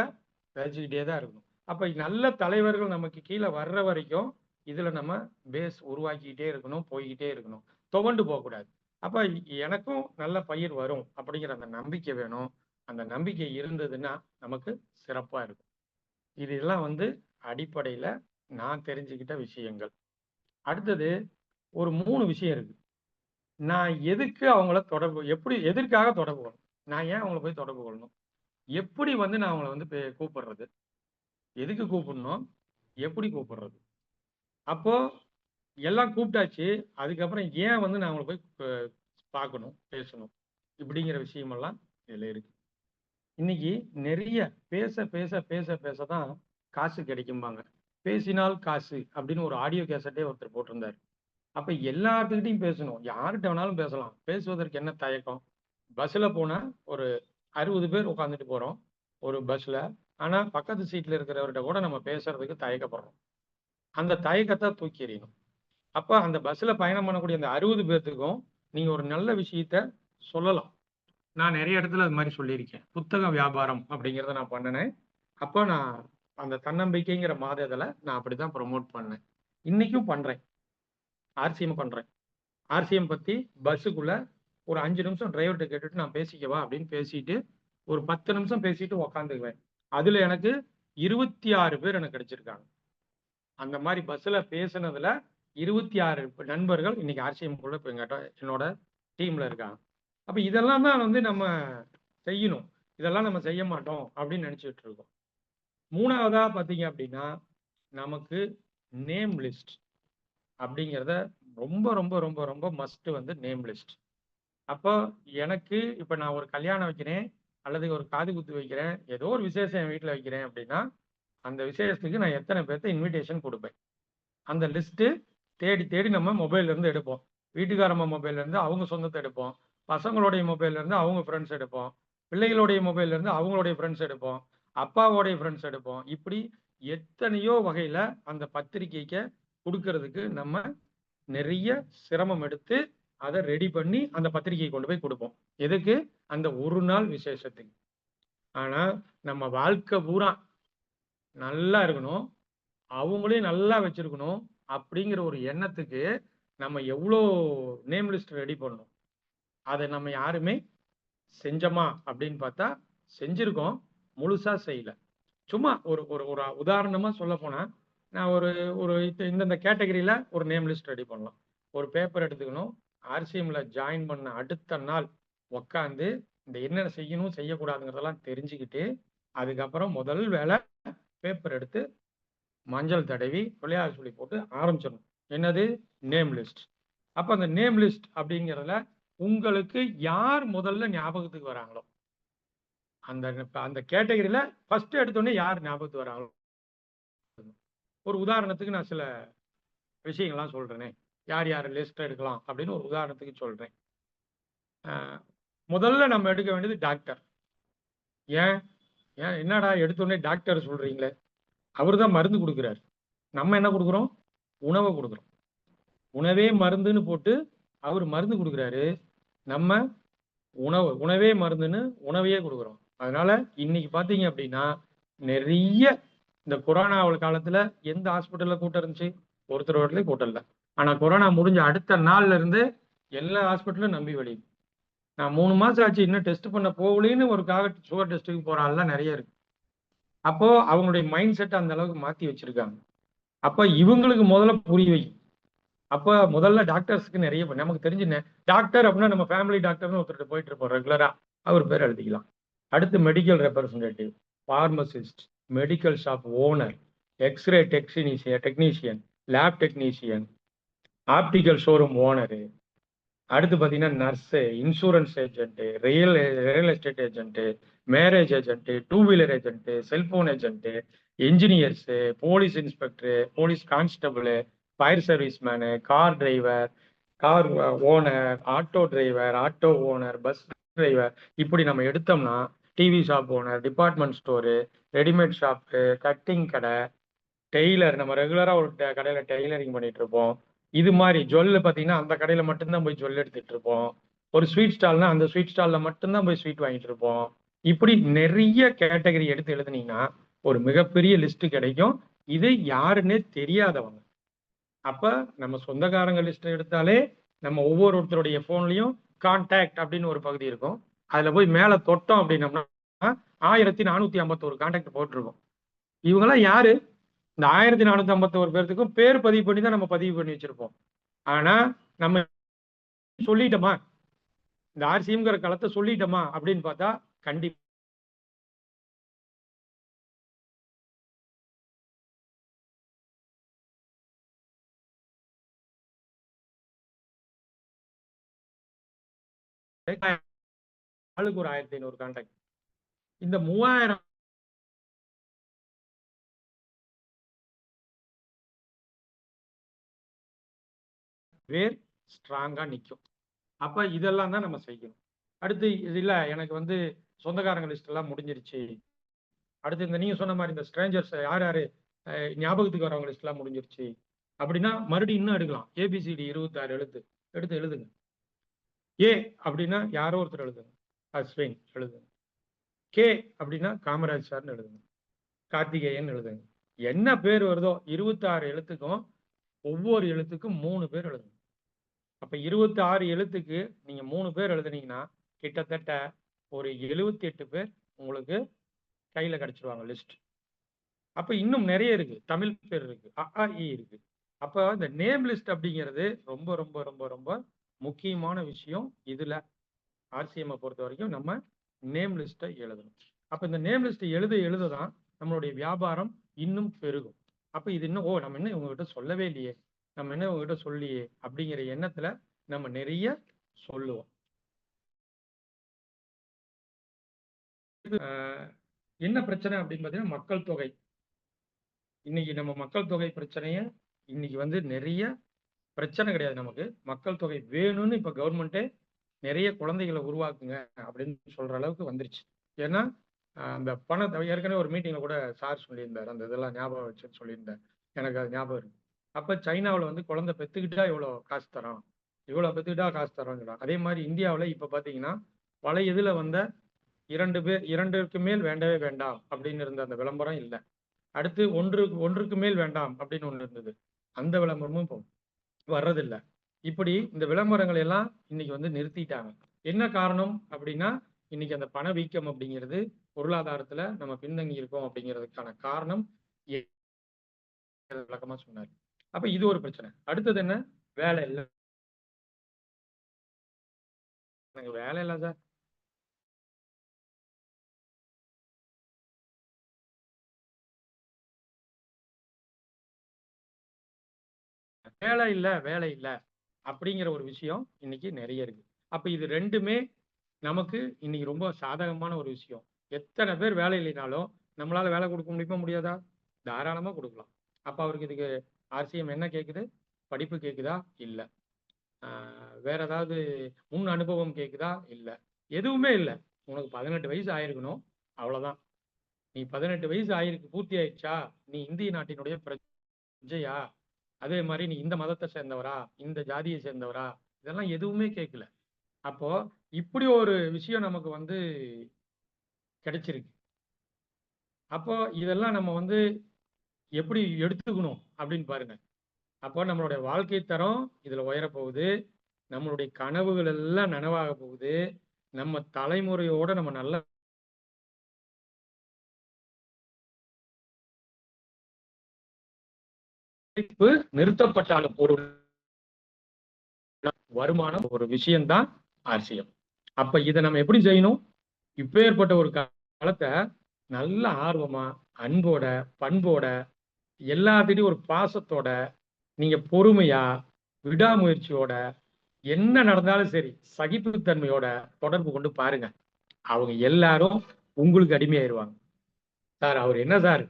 விதைச்சுக்கிட்டே தான் இருக்கணும். அப்ப நல்ல தலைவர்கள் நமக்கு கீழே வர்ற வரைக்கும் இதுல நம்ம பேஸ் உருவாக்கிக்கிட்டே இருக்கணும், போய்கிட்டே இருக்கணும், துவண்டு போகக்கூடாது. அப்ப எனக்கும் நல்ல பயிர் வரும் அப்படிங்கிற அந்த நம்பிக்கை வேணும். அந்த நம்பிக்கை இருந்ததுன்னா நமக்கு சிறப்பா இருக்கும். இதெல்லாம் வந்து அடிப்படையில நான் தெரிஞ்சுக்கிட்ட விஷயங்கள். அடுத்தது ஒரு 3 விஷயம் இருக்கு. நான் எதுக்கு அவங்கள எப்படி எதற்காக தொடர்பு கொள்ளணும், நான் ஏன் அவங்கள போய் தொடர்பு கொள்ளணும், எப்படி வந்து நான் அவங்கள வந்து கூப்பிடுறது, எதுக்கு கூப்பிடணும், எப்படி கூப்பிடுறது. அப்போ எல்லாம் கூப்பிட்டாச்சு, அதுக்கப்புறம் ஏன் வந்து நான் அவங்கள போய் பார்க்கணும், பேசணும், இப்படிங்கிற விஷயமெல்லாம் இதுல இருக்கு. இன்னைக்கு நிறைய பேச பேச பேச பேசதான் காசு கிடைக்கும்பாங்க. பேசினால் காசு அப்படின்னு ஒரு ஆடியோ கேசட்டே ஒருத்தர் போட்டிருந்தாரு. அப்ப எல்லாத்துக்கிட்டையும் பேசணும், யார்கிட்ட வேணாலும் பேசலாம். பேசுவதற்கு என்ன தயக்கம்? பஸ்ல போனா ஒரு 60 பேர் உட்காந்துட்டு போறோம் ஒரு பஸ்ல. ஆனா பக்கத்து சீட்ல இருக்கிறவர்கிட்ட கூட நம்ம பேசுறதுக்கு தயக்கப்படுறோம். அந்த தயக்கத்தை தூக்கி எறியணும். அப்ப அந்த பஸ்ல பயணம் பண்ணக்கூடிய அந்த 60 பேர்த்துக்கும் நீங்க ஒரு நல்ல விஷயத்த சொல்லலாம். நான் நிறைய இடத்துல அது மாதிரி சொல்லியிருக்கேன். புத்தக வியாபாரம் அப்படிங்கிறத நான் பண்ணினேன். அப்போ நான் அந்த தன்னம்பிக்கைங்கிற மாதத்துல நான் அப்படிதான் ப்ரொமோட் பண்ணேன். இன்னைக்கும் பண்றேன், ஆர்சிஎம் பண்றேன். ஆர்சிஎம் பத்தி பஸ்ஸுக்குள்ள ஒரு 5 நிமிஷம் டிரைவர்கிட்ட கேட்டுட்டு நான் பேசிக்கவா அப்படின்னு பேசிட்டு ஒரு 10 நிமிஷம் பேசிட்டு உக்காந்துக்குவேன். அதுல எனக்கு 26 பேர் எனக்கு கிடைச்சிருக்காங்க. அந்த மாதிரி பஸ்ல பேசுனதுல 26 நண்பர்கள் இன்னைக்கு ஆர்சிஎம்குள்ள இப்ப என்னோட டீம்ல இருக்காங்க. அப்ப இதெல்லாம் தான் வந்து நம்ம செய்யணும். இதெல்லாம் நம்ம செய்ய மாட்டோம் அப்படின்னு நினைச்சிட்டு இருக்கோம். 3வதா பாத்தீங்க அப்படின்னா நமக்கு நேம் லிஸ்ட் அப்படிங்கிறத ரொம்ப ரொம்ப ரொம்ப ரொம்ப மஸ்ட் வந்து நேம் லிஸ்ட். அப்போ எனக்கு இப்ப நான் ஒரு கல்யாணம் வைக்கிறேன் அல்லது ஒரு காது குத்து வைக்கிறேன், ஏதோ ஒரு விசேஷம் என் வீட்டுல வைக்கிறேன் அப்படின்னா அந்த விசேஷத்துக்கு நான் எத்தனை பேர்த்த இன்விடேஷன் கொடுப்பேன். அந்த லிஸ்ட் தேடி தேடி நம்ம மொபைல்ல இருந்து எடுப்போம். வீட்டுக்காரம்மா மொபைல்ல இருந்து அவங்க சொந்தத்தை எடுப்போம், பசங்களுடைய மொபைல்ல இருந்து அவங்க ஃப்ரெண்ட்ஸ் எடுப்போம், பிள்ளைகளுடைய மொபைல்ல இருந்து அவங்களுடைய ஃப்ரெண்ட்ஸ் எடுப்போம், அப்பாவோடைய ஃப்ரெண்ட்ஸ் எடுப்போம். இப்படி எத்தனையோ வகையில அந்த பத்திரிக்கைக்கு கொடுக்கறதுக்கு நம்ம நிறைய சிரமம் எடுத்து அதை ரெடி பண்ணி அந்த பத்திரிகையை கொண்டு போய் கொடுப்போம். எதுக்கு? அந்த ஒரு நாள் விசேஷத்துக்கு. ஆனா நம்ம வாழ்க்கை பூரா நல்லா இருக்கணும், அவங்களையும் நல்லா வச்சிருக்கணும் அப்படிங்கிற ஒரு எண்ணத்துக்கு நம்ம எவ்வளோ நேம் லிஸ்ட் ரெடி பண்ணணும். அதை நம்ம யாருமே செஞ்சோமா அப்படின்னு பார்த்தா செஞ்சிருக்கோம், முழுசா செய்யல. சும்மா ஒரு ஒரு ஒரு உதாரணமா சொல்ல போனா நான் ஒரு ஒரு இந்தந்த கேட்டகரியில ஒரு நேம் லிஸ்ட் ரெடி பண்ணலாம். ஒரு பேப்பர் எடுத்துக்கணும், ஆர்சிஎம்ல ஜாயின் பண்ண அடுத்த நாள் உக்காந்து இந்த என்னென்ன செய்யணும் செய்யக்கூடாதுங்கிறதெல்லாம் தெரிஞ்சுக்கிட்டு அதுக்கப்புறம் முதல் வேலை பேப்பர் எடுத்து மஞ்சள் தடவி விளையாட சொல்லி போட்டு ஆரம்பிச்சிடணும். என்னது? Name list. அப்ப அந்த நேம் லிஸ்ட் அப்படிங்கிறதுல உங்களுக்கு யார் முதல்ல ஞாபகத்துக்கு வராங்களோ, அந்த அந்த கேட்டகரியில ஃபர்ஸ்ட் எடுத்தோடனே யார் ஞாபகத்துக்கு வராங்களோ, ஒரு உதாரணத்துக்கு நான் சில விஷயங்கள்லாம் சொல்றேனே. யார் யார் லிஸ்ட் எடுக்கலாம் அப்படின்னு ஒரு உதாரணத்துக்கு சொல்றேன். முதல்ல நம்ம எடுக்க வேண்டியது டாக்டர். ஏன் ஏன் என்னடா எடுத்தோடனே டாக்டர் சொல்றீங்களே? அவர் தான் மருந்து கொடுக்குறாரு. நம்ம என்ன கொடுக்குறோம்? உணவை கொடுக்குறோம். உணவே மருந்துன்னு போட்டு அவர் மருந்து கொடுக்குறாரு. நம்ம உணவே மருந்துன்னு உணவையே கொடுக்குறோம். அதனால இன்னைக்கு பாத்தீங்க அப்படின்னா நிறைய இந்த கொரோனா காலத்துல எந்த ஹாஸ்பிட்டல்ல கூட்டம் இருந்துச்சு? ஒருத்தர் இடத்துலயும் கூட்டம் இல்லை. ஆனா கொரோனா முடிஞ்ச அடுத்த நாள்ல இருந்து எல்லா ஹாஸ்பிட்டலும் நம்பி வெளியுது. நான் 3 மாசம் ஆச்சு இன்னும் டெஸ்ட் பண்ண போகலன்னு ஒரு சுகர் டெஸ்ட்டுக்கு போற ஆள்லாம் நிறைய இருக்கு. அப்போ அவங்களுடைய மைண்ட் செட் அந்த அளவுக்கு மாத்தி வச்சிருக்காங்க. அப்ப இவங்களுக்கு முதல்ல புரிய வை. அப்ப முதல்ல டாக்டர்ஸ்க்கு நிறைய நமக்கு தெரிஞ்சு டாக்டர் அப்படின்னா நம்ம ஃபேமிலி டாக்டர்னு ஒருத்தர் போயிட்டு இருப்போம் ரெகுலரா. அவர் பேர் எழுதிக்கலாம். அடுத்து medical representative, pharmacist, medical shop owner, X-ray technician, lab technician, optical showroom owner, அடுத்து பார்த்தீங்கன்னா nurse, insurance agent, real estate agent, marriage agent, two wheeler agent, cellphone agent, engineers, police inspector, police constable, fire service man, car driver, car owner, auto driver, auto owner, bus driver, இப்படி நம்ம எடுத்தோம்னா TV shop owner, department store, readymade shop, cutting கடை, tailor, நம்ம ரெகுலரா ஒரு கடையில tailoring பண்ணிட்டு இருப்போம். இது மாதிரி ஜுவல் பார்த்தீங்கன்னா அந்த கடையில மட்டும்தான் போய் ஜுவல் எடுத்துட்டு இருப்போம். ஒரு ஸ்வீட் ஸ்டால்னா அந்த ஸ்வீட் ஸ்டால்ல மட்டும்தான் போய் ஸ்வீட் வாங்கிட்டு இருப்போம். இப்படி நிறைய கேட்டகரி எடுத்து எழுதுனீங்கன்னா ஒரு மிகப்பெரிய லிஸ்ட் கிடைக்கும். இது யாருன்னே தெரியாதவங்க. அப்ப நம்ம சொந்தக்காரங்க லிஸ்ட் எடுத்தாலே நம்ம ஒவ்வொருத்தருடைய போன்லயும் கான்டாக்ட் அப்படின்னு ஒரு பகுதி இருக்கும். அதுல போய் மேல தொட்டோம் அப்படின்னம்னா 1451 கான்டாக்ட் போட்டிருக்கோம். இவங்கெல்லாம் யாரு? இந்த 1451 பேர்த்துக்கும் பேர் பதிவு பண்ணி தான் நம்ம பதிவு பண்ணி வச்சிருப்போம். ஆனா நம்ம சொல்லிட்டோமா? இந்த ஆர்சிஎம்ங்கிற களத்தை சொல்லிட்டோமா அப்படின்னு பார்த்தா கண்டிப்பா ஆளுக்கு ஒரு 1500 கான்டாக்ட். இந்த 3000 பேர் ஸ்ட்ராங்கா நிற்கும். அப்ப இதெல்லாம் தான் நம்ம செய்யணும். அடுத்து இது இல்ல எனக்கு வந்து சொந்தக்காரங்க லிஸ்ட் எல்லாம் முடிஞ்சிருச்சு. அடுத்து இந்த நீங்க சொன்ன மாதிரி இந்த ஸ்ட்ரேஞ்சர்ஸ் யார் யாரு ஞாபகத்துக்கு வரவங்க லிஸ்ட் எல்லாம் முடிஞ்சிருச்சு அப்படின்னா மறுபடியும் இன்னும் எடுக்கலாம். ஏபிசிடி 26 எழுத்து எடுத்து எழுதுங்க. ஏ அப்படின்னா யாரோ ஒருத்தர் எழுதுங்க. அஸ்வின் எழுதுங்க. கே அப்படின்னா காமராஜ் சார்னு எழுதுங்க. கார்த்திகேயன் எழுதுங்க. என்ன பேர் வருதோ 26 எழுத்துக்கும் ஒவ்வொரு எழுத்துக்கும் 3 பேர் எழுதுங்க. அப்ப 26 எழுத்துக்கு நீங்க 3 பேர் எழுதுனீங்கன்னா கிட்டத்தட்ட ஒரு 78 பேர் உங்களுக்கு கையில கிடைச்சிருவாங்க லிஸ்ட். அப்ப இன்னும் நிறைய இருக்கு. தமிழ் பேர் இருக்கு, அ ஆ இ இருக்கு. அப்ப இந்த நேம் லிஸ்ட் அப்படிங்கிறது ரொம்ப ரொம்ப ரொம்ப ரொம்ப முக்கியமான விஷயம். இதுல ஆர்சிஎம் பொறுத்த வரைக்கும் நம்ம நேம் லிஸ்ட்டை எழுதணும். அப்ப இந்த நேம் லிஸ்ட் எழுததான் நம்மளுடைய வியாபாரம் இன்னும் பெருகும். அப்ப இது இன்னும் நம்ம என்ன உங்ககிட்ட சொல்லவே இல்லையே, நம்ம என்ன உங்ககிட்ட சொல்லியே அப்படிங்கிற எண்ணத்துல நம்ம நிறைய சொல்லுவோம். என்ன பிரச்சனை அப்படின்னு பார்த்தீங்கன்னா மக்கள் தொகை. இன்னைக்கு நம்ம மக்கள் தொகை பிரச்சனைய இன்னைக்கு வந்து நிறைய பிரச்சனை கிடையாது. நமக்கு மக்கள் தொகை வேணும்னு இப்ப கவர்மெண்ட்டே நிறைய குழந்தைகளை உருவாக்குங்க அப்படின்னு சொல்ற அளவுக்கு வந்துருச்சு. ஏன்னா அந்த பணத்தை ஏற்கனவே ஒரு மீட்டிங்ல கூட சார் சொல்லியிருந்தார். அந்த இதெல்லாம் ஞாபகம் வச்சுன்னு சொல்லியிருந்தார். எனக்கு அது ஞாபகம் இருக்கு. அப்ப சைனாவில் வந்து குழந்தை பெத்துக்கிட்டா இவ்வளவு காசு தரோம், இவ்வளவு பெத்துக்கிட்டா காசு தரோம். அதே மாதிரி இந்தியாவில் இப்ப பாத்தீங்கன்னா பல இதுல வந்த 2க்கு மேல் வேண்டவே வேண்டாம் அப்படின்னு இருந்த அந்த விளம்பரம் இல்லை. அடுத்து ஒன்றுக்கு மேல் வேண்டாம் அப்படின்னு ஒண்ணு இருந்தது. அந்த விளம்பரமும் இப்போ வர்றதில்லை. இப்படி இந்த விளம்பரங்கள் எல்லாம் இன்னைக்கு வந்து நிறுத்திட்டாங்க. என்ன காரணம் அப்படின்னா இன்னைக்கு அந்த பணவீக்கம் அப்படிங்கிறது பொருளாதாரத்துல நம்ம பின்தங்கி இருக்கோம் அப்படிங்கிறதுக்கான காரணம் விளக்கமா சொன்னார். அப்ப இது ஒரு பிரச்சனை. அடுத்தது என்ன? வேலை இல்லை. எனக்கு வேலை இல்லை சார். வேலை இல்லை வேலை இல்லை அப்படிங்கிற ஒரு விஷயம் இன்னைக்கு நிறைய இருக்கு. அப்ப இது ரெண்டுமே நமக்கு இன்னைக்கு ரொம்ப சாதகமான ஒரு விஷயம். எத்தனை பேர் வேலை இல்லைனாலும் நம்மளால வேலை கொடுக்க முடியுமா முடியாதா? தாராளமா கொடுக்கலாம். அப்ப அவருக்கு இதுக்கு ஆர்சிஎம் என்ன கேக்குது? படிப்பு கேக்குதா? இல்ல. வேற ஏதாவது முன் அனுபவம் கேக்குதா? இல்ல. எதுவுமே இல்ல. உனக்கு 18 வயசு ஆயிருக்கணும், அவ்வளவுதான். நீ 18 வயசு ஆயிருக்கு, பூர்த்தி ஆயிடுச்சா? நீ இந்திய நாட்டினுடைய பிரஜையா? அதே மாதிரி நீ இந்த மதத்தை சேர்ந்தவரா, இந்த ஜாதியை சேர்ந்தவரா, இதெல்லாம் எதுவுமே கேட்கல. அப்போ இப்படி ஒரு விஷயம் நமக்கு வந்து கிடைச்சிருக்கு. அப்போ இதெல்லாம் நம்ம வந்து எப்படி எடுத்துக்கணும் அப்படின்னு பாருங்க. அப்போ நம்மளுடைய வாழ்க்கை தரம் இதுல உயரப்போகுது, நம்மளுடைய கனவுகள் எல்லாம் நனவாக போகுது, நம்ம தலைமுறையோட நம்ம நல்ல நிறுத்தப்பட்டாலும் ஒரு வருமானம் ஒரு விஷயம்தான் ஆர்சிஎம். அப்ப இதை நம்ம எப்படி செய்யணும்? இப்பேற்பட்ட ஒரு காலத்தை நல்ல ஆர்வமா, அன்போட, பண்போட, எல்லாத்திட்டையும் ஒரு பாசத்தோட, நீங்க பொறுமையா, விடாமுயற்சியோட, என்ன நடந்தாலும் சரி சகிப்புத்தன்மையோட தொடர்பு கொண்டு பாருங்க. அவங்க எல்லாரும் உங்களுக்கு அடிமையாயிருவாங்க. சார் அவர் என்ன சார்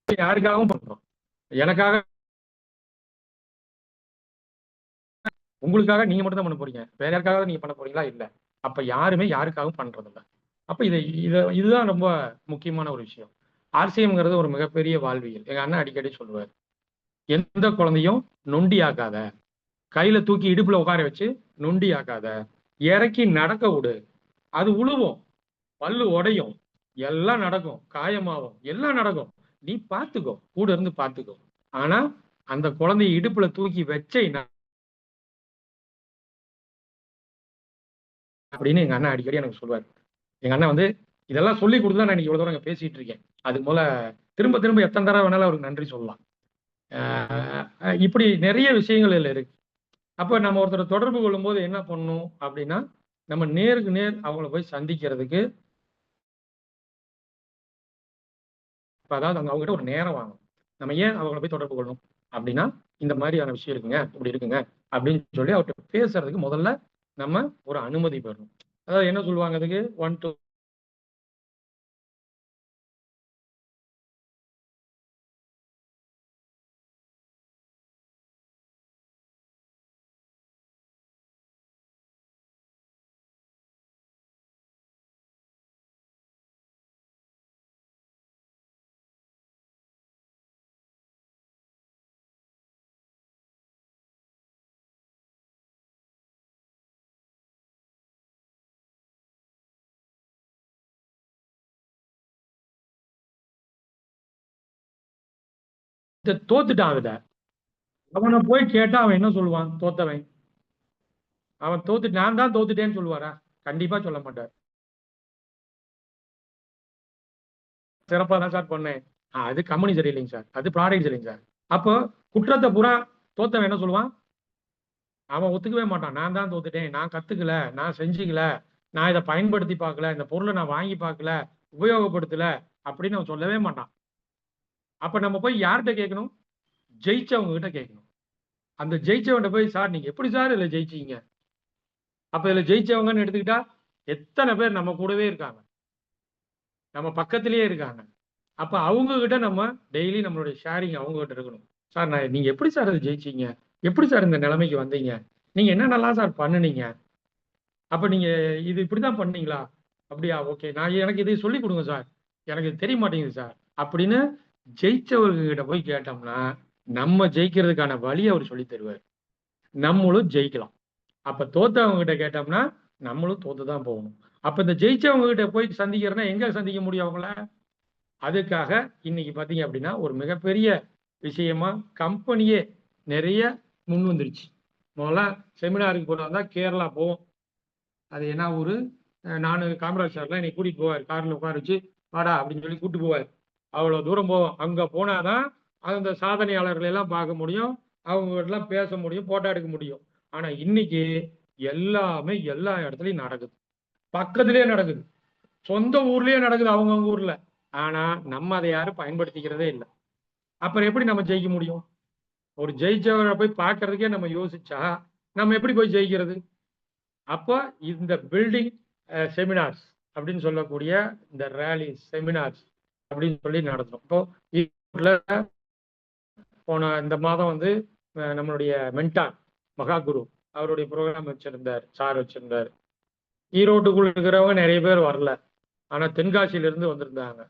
யாருக்காகவும் பண்றோம், எனக்காக உங்களுக்காக நீங்க மட்டும் தான் பண்ண போறீங்க, வேற யாருக்காக நீங்க பண்ண போறீங்களா? இல்ல. அப்ப யாருமே யாருக்காகவும் பண்றது இல்ல. அப்ப இதுதான் ரொம்ப முக்கியமான ஒரு விஷயம். ஆர்சிஎம்ங்கிறது ஒரு மிகப்பெரிய வாழ்வியல். எங்க அண்ணன் அடிக்கடி சொல்லுவார், எந்த குழந்தையும் நொண்டி ஆக்காத, கையில தூக்கி இடுப்புல உட்கார வச்சு நொண்டி ஆக்காத, இறக்கி நடக்க விடு. அது உழுவும், பல்லு உடையும், எல்லாம் நடக்கும், காயமாகும், எல்லாம் நடக்கும். நீ பார்த்துக்கோ, கூட இருந்து பார்த்துக்கோ. ஆனா அந்த குழந்தைய இடுப்புல தூக்கி வச்சேன்னா அப்படின்னு எங்க அண்ணன் அடிக்கடி எனக்கு சொல்லுவார். எங்க அண்ணன் வந்து இதெல்லாம் சொல்லி கொடுத்து தான் நான் இவ்வளவு தூரம் இங்க பேசிட்டு இருக்கேன். அது போல திரும்ப திரும்ப எத்தனை தடவை வேணாலும் அவருக்கு நன்றி சொல்லலாம். இப்படி நிறைய விஷயங்கள் இதுல இருக்கு. அப்ப நம்ம ஒருத்தரை தொடர்பு கொள்ளும் போது என்ன பண்ணணும் அப்படின்னா, நம்ம நேருக்கு நேர் அவங்கள போய் சந்திக்கிறதுக்கு, அதாவது அவங்க கிட்ட ஒரு நேரம் வாங்கணும். நம்ம ஏன் அவங்கள போய் தொடர்பு கொள்ளணும் அப்படின்னா, இந்த மாதிரியான விஷயம் இருக்குங்க, இப்படி இருக்குங்க அப்படின்னு சொல்லி அவர்கிட்ட பேசுறதுக்கு முதல்ல நம்ம ஒரு அனுமதி பெறணும். அதாவது என்ன சொல்லுவாங்க அதுக்கு 1 2 தோத்துட்டான் அதுல. அவனை போய் கேட்டா அவன் என்ன சொல்லுவான்? தோத்தவன் அவன் தோத்துட்டு நான் தான் தோத்துட்டேன்னு சொல்லுவாரா? கண்டிப்பா சொல்ல மாட்டார். சிறப்பா தான் சார் பண்ணேன். அது கம்பெனி சரியில்லைங்க சார், அது ப்ராடக்ட் சரியில்லைங்க சார். அப்போ குற்றத்தை பூரா தோத்தவன் என்ன சொல்லுவான்? அவன் ஒத்துக்கவே மாட்டான். நான் தான் தோத்துட்டேன், நான் கத்துக்கல, நான் செஞ்சுக்கல, நான் இதை பயன்படுத்தி பார்க்கல, இந்த பொருளை நான் வாங்கி பார்க்கல, உபயோகப்படுத்தல அப்படின்னு அவன் சொல்லவே மாட்டான். அப்ப நம்ம போய் யார்கிட்ட கேட்கணும்? ஜெயிச்சவங்க கிட்ட கேட்கணும். அந்த ஜெயிச்சவன்கிட்ட போய், சார் நீங்க எப்படி சார் இதுல ஜெயிச்சீங்க? அப்ப இதுல ஜெயிச்சவங்கன்னு எடுத்துக்கிட்டா எத்தனை பேர் நம்ம கூடவே இருக்காங்க, நம்ம பக்கத்திலேயே இருக்காங்க. அப்ப அவங்க கிட்ட நம்ம டெய்லி நம்மளுடைய ஷேரிங் அவங்க கிட்ட இருக்கணும். சார் நான் நீங்க எப்படி சார் அதை ஜெயிச்சீங்க? எப்படி சார் இந்த நிலைமைக்கு வந்தீங்க? நீங்க என்னென்னலாம் சார் பண்ணுனீங்க? அப்ப நீங்க இது இப்படிதான் பண்ணீங்களா? அப்படியா, ஓகே, நான் எனக்கு இதை சொல்லி கொடுங்க சார், எனக்கு இது தெரிய மாட்டேங்குது சார் அப்படின்னு ஜெயிச்சவர்கிட்ட போய் கேட்டோம்னா நம்ம ஜெயிக்கிறதுக்கான வழி அவர் சொல்லி தருவார். நம்மளும் ஜெயிக்கலாம். அப்ப தோத்தவங்க கிட்ட கேட்டோம்னா நம்மளும் தோத்துதான் போகணும். அப்ப இந்த ஜெயிச்சவங்க கிட்ட போய் சந்திக்கிறேன்னா எங்க சந்திக்க முடியும் அவங்கள? அதுக்காக இன்னைக்கு பாத்தீங்க அப்படின்னா ஒரு மிகப்பெரிய விஷயமா கம்பெனியே நிறைய முன் வந்துருச்சு. முதல்ல செமினாருக்கு போனா கேரளா போவோம். அது என்ன ஊரு? நானு காமராஜ் சார்லாம் என்னை கூட்டிட்டு போவார், கார்ல உட்கார வச்சு வாடா அப்படின்னு சொல்லி கூட்டு போவார். அவ்வளவு தூரம் போவோம். அங்க போனாதான் அந்த சாதனையாளர்களை எல்லாம் பார்க்க முடியும், அவங்க எல்லாம் பேச முடியும், போட்டோ எடுக்க முடியும். ஆனா இன்னைக்கு எல்லாமே எல்லா இடத்துலயும் நடக்குது, பக்கத்திலேயே நடக்குது. சொந்த ஊர்லயே நடக்குது அவங்கவுங்க ஊர்ல. ஆனா நம்ம அதை யாரும் பயன்படுத்திக்கிறதே இல்லை. அப்புறம் எப்படி நம்ம ஜெயிக்க முடியும்? ஒரு ஜெயிச்சவரை போய் பார்க்கறதுக்கே நம்ம யோசிச்சா நம்ம எப்படி போய் ஜெயிக்கிறது? அப்போ இந்த பில்டிங் செமினார்ஸ் அப்படின்னு சொல்லக்கூடிய இந்த ரேலி செமினார்ஸ் அப்படின்னு சொல்லி நடத்துறோம். இப்போ ஈரோட்ல போன இந்த மாதம் வந்து நம்மளுடைய மென்டார் மகாகுரு அவருடைய ப்ரோக்ராம் வச்சிருந்தார், சார் வச்சிருந்தார். ஈரோட்டுக்குள்ள இருக்கிறவங்க நிறைய பேர் வரல, ஆனா தென்காசியில இருந்து வந்திருந்தாங்க.